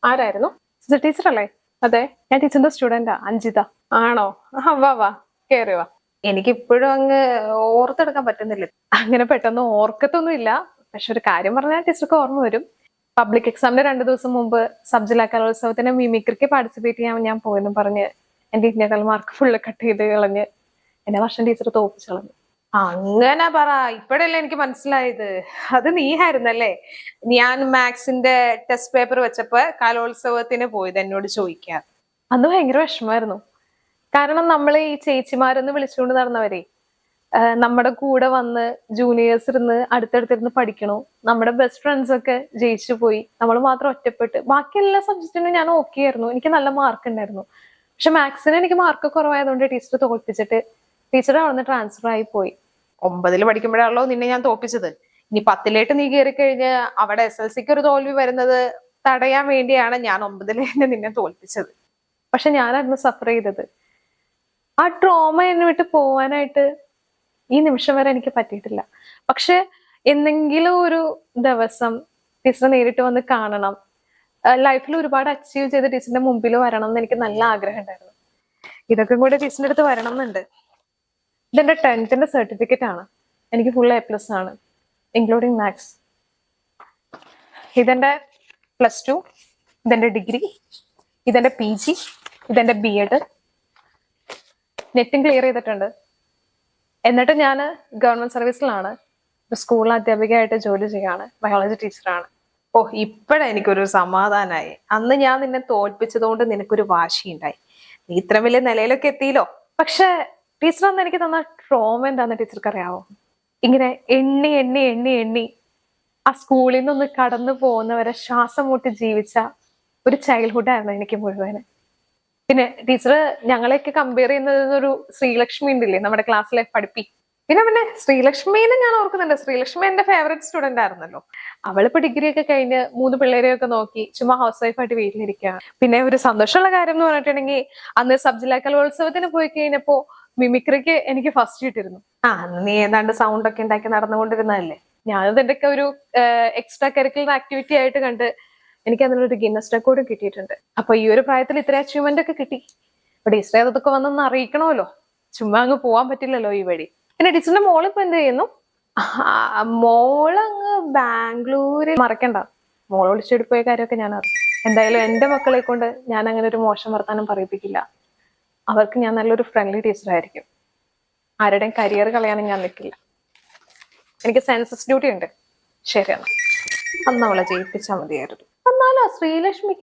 ആരായിരുന്നു? ടീച്ചർ അല്ലേ? അതെ. ഞാൻ ടീച്ചറിന്റെ സ്റ്റുഡന്റാ, അഞ്ജിത. ആണോ? വാ കേറി വാ. എനിക്കിപ്പോഴും അങ്ങ് ഓർത്തെടുക്കാൻ പറ്റുന്നില്ല. അങ്ങനെ പെട്ടെന്ന് ഓർക്കത്തൊന്നും ഇല്ല. പക്ഷെ ഒരു കാര്യം പറഞ്ഞാൽ ടീച്ചർക്ക് ഓർമ്മ വരും. പബ്ലിക് എക്സാമിന് 2 ദിവസം മുമ്പ് സബ് ജില്ലാ കലോത്സവത്തിന് മിമിക്രിക്ക് പാർട്ടിസിപ്പേറ്റ് ചെയ്യാൻ ഞാൻ പോയെന്നും പറഞ്ഞ് എന്റെ ഇന്റർണൽ മാർക്ക് ഫുള്ള് കട്ട് ചെയ്ത് കളഞ്ഞ് എന്നെ വർഷം ടീച്ചർ തോപ്പിച്ചു കളഞ്ഞു. അങ്ങനെ പറ. ഇപ്പഴല്ലേ എനിക്ക് മനസ്സിലായത്. അത് നീ ആയിരുന്നല്ലേ? ഞാൻ മാത്സിന്റെ ടെസ്റ്റ് പേപ്പർ വെച്ചപ്പോ കലോത്സവത്തിന് പോയത് എന്നോട് ചോദിക്കാൻ. അന്ന് ഭയങ്കര വിഷമമായിരുന്നു. കാരണം നമ്മൾ ഈ ചേച്ചിമാരെന്ന് വിളിച്ചുകൊണ്ട് നടന്നവരെ നമ്മുടെ കൂടെ വന്ന് ജൂനിയേഴ്സ് ഇരുന്ന് അടുത്തടുത്തിരുന്ന് പഠിക്കണു. നമ്മുടെ ബെസ്റ്റ് ഫ്രണ്ട്സ് ഒക്കെ ജയിച്ചു പോയി, നമ്മൾ മാത്രം ഒറ്റപ്പെട്ട്. ബാക്കി എല്ലാ സബ്ജക്റ്റിനും ഞാൻ ഓക്കെ ആയിരുന്നു, എനിക്ക് നല്ല മാർക്ക് ഉണ്ടായിരുന്നു. പക്ഷെ മാത്സിന് എനിക്ക് മാർക്ക് കുറവായതുകൊണ്ട് ടീച്ചർ തോൽപ്പിച്ചിട്ട് ടീച്ചർ അവിടെ നിന്ന് ട്രാൻസ്ഫർ ആയി പോയി. 9 പഠിക്കുമ്പോഴാണല്ലോ നിന്നെ ഞാൻ തോൽപ്പിച്ചത്. ഇനി 10ലേക്ക് നീ കയറി കഴിഞ്ഞ് അവിടെ SLCക്ക് ഒരു തോൽവി വരുന്നത് തടയാൻ വേണ്ടിയാണ് ഞാൻ 9 നിന്നെ തോൽപ്പിച്ചത്. പക്ഷെ ഞാനായിരുന്നു സഫർ ചെയ്തത്. ആ ട്രോമ എന്നെ വിട്ട് പോവാനായിട്ട് ഈ നിമിഷം വരെ എനിക്ക് പറ്റിയിട്ടില്ല. പക്ഷെ എന്തെങ്കിലും ഒരു ദിവസം ടീച്ചറെ നേരിട്ട് വന്ന് കാണണം, ലൈഫിൽ ഒരുപാട് അച്ചീവ് ചെയ്ത് ടീച്ചറിന്റെ മുമ്പിൽ വരണം എന്ന് എനിക്ക് നല്ല ആഗ്രഹം ഉണ്ടായിരുന്നു. ഇതൊക്കെ കൂടെ ടീച്ചറിന്റെ അടുത്ത് വരണം എന്നുണ്ട്. ഇതെന്റെ 10th സർട്ടിഫിക്കറ്റ് ആണ്. എനിക്ക് ഫുൾ A+ ആണ്, ഇൻക്ലൂഡിങ് മാത്സ്. ഇതെന്റെ +2, ഇതെന്റെ ഡിഗ്രി, ഇതെന്റെ PG, ഇതെന്റെ B.Ed. നെറ്റും ക്ലിയർ ചെയ്തിട്ടുണ്ട്. എന്നിട്ട് ഞാൻ ഗവൺമെന്റ് സർവീസിലാണ്, സ്കൂളിൽ അധ്യാപികയായിട്ട് ജോലി ചെയ്യാണ്, ബയോളജി ടീച്ചറാണ്. ഇപ്പോഴെനിക്കൊരു സമാധാനായി. അന്ന് ഞാൻ നിന്നെ തോൽപ്പിച്ചതുകൊണ്ട് നിനക്കൊരു വാശിയുണ്ടായി. നീ ഇത്ര വലിയ നിലയിലൊക്കെ എത്തിയില്ലോ. പക്ഷെ ടീച്ചർ അന്ന് എനിക്ക് തന്ന ട്രോമ എന്താന്ന് ടീച്ചർക്ക് അറിയാവോ? ഇങ്ങനെ എണ്ണി എണ്ണി എണ്ണി എണ്ണി ആ സ്കൂളിൽ നിന്നൊന്ന് കടന്നു പോകുന്നവരെ ശ്വാസം മുട്ടി ജീവിച്ച ഒരു ചൈൽഡ്ഹുഡ് ആയിരുന്നു എനിക്ക് മുഴുവന്. പിന്നെ ടീച്ചർ ഞങ്ങളെയൊക്കെ കമ്പയർ ചെയ്യുന്നതൊരു ശ്രീലക്ഷ്മി ഉണ്ടില്ലേ നമ്മുടെ ക്ലാസ്സിലെ പിന്നെ ശ്രീലക്ഷ്മിനെ ഞാൻ ഓർക്കുന്നുണ്ട്. ശ്രീലക്ഷ്മി എന്റെ ഫേവറേറ്റ് സ്റ്റുഡന്റ് ആയിരുന്നല്ലോ. അവളിപ്പോ ഡിഗ്രി ഒക്കെ കഴിഞ്ഞ് 3 പിള്ളേരെയൊക്കെ നോക്കി ചുമ്മാ ഹൗസ് വൈഫായിട്ട് വീട്ടിലിരിക്കുകയാണ്. പിന്നെ ഒരു സന്തോഷമുള്ള കാര്യം എന്ന് പറഞ്ഞിട്ടുണ്ടെങ്കിൽ അന്ന് സബ് ജില്ലാ കലോത്സവത്തിന് പോയി കഴിഞ്ഞപ്പോ മിമിക്രിക്ക് എനിക്ക് ഫസ്റ്റ് കിട്ടിയിരുന്നു. അന്ന് നീ ഏതാണ്ട് സൗണ്ട് ഒക്കെ ഉണ്ടാക്കി നടന്നുകൊണ്ടിരുന്നതല്ലേ? ഞാനത് എന്റെ ഒക്കെ ഒരു എക്സ്ട്രാ കരിക്കുലർ ആക്ടിവിറ്റി ആയിട്ട് കണ്ട് എനിക്ക് അതിനൊരു ഗിന്നസ് റെക്കോർഡും കിട്ടിയിട്ടുണ്ട്. അപ്പൊ ഈ ഒരു പ്രായത്തിൽ ഇത്ര അച്ചീവ്മെന്റ് ഒക്കെ കിട്ടി. അപ്പൊ ടീച്ചറെ അതൊക്കെ വന്നൊന്ന് അറിയിക്കണമല്ലോ, ചുമ്മാ അങ്ങ് പോവാൻ പറ്റില്ലല്ലോ ഈ വഴി. പിന്നെ ടീച്ചറിന്റെ മോളിപ്പോ എന്ത് ചെയ്യുന്നു? മോളങ്ങ് ബാംഗ്ലൂര്. മറക്കണ്ട, മോള് വിളിച്ചെടുപ്പോയ കാര്യമൊക്കെ ഞാൻ അറിയാം. എന്തായാലും എന്റെ മക്കളെ കൊണ്ട് ഞാൻ അങ്ങനെ ഒരു മോശം വർത്താനം പറയിപ്പിക്കില്ല. അവർക്ക് ഞാൻ നല്ലൊരു ഫ്രണ്ട്ലി ടീച്ചറായിരിക്കും. ആരുടെയും കരിയർ കളയാനും ഞാൻ നിൽക്കില്ല. എനിക്ക് സെൻസസ് ഡ്യൂട്ടി ഉണ്ട്. ശരിയാണ്, അന്ന് അവളെ ജയിപ്പിച്ചാൽ മതിയായിരുന്നു. എന്നാലും ശ്രീലക്ഷ്മി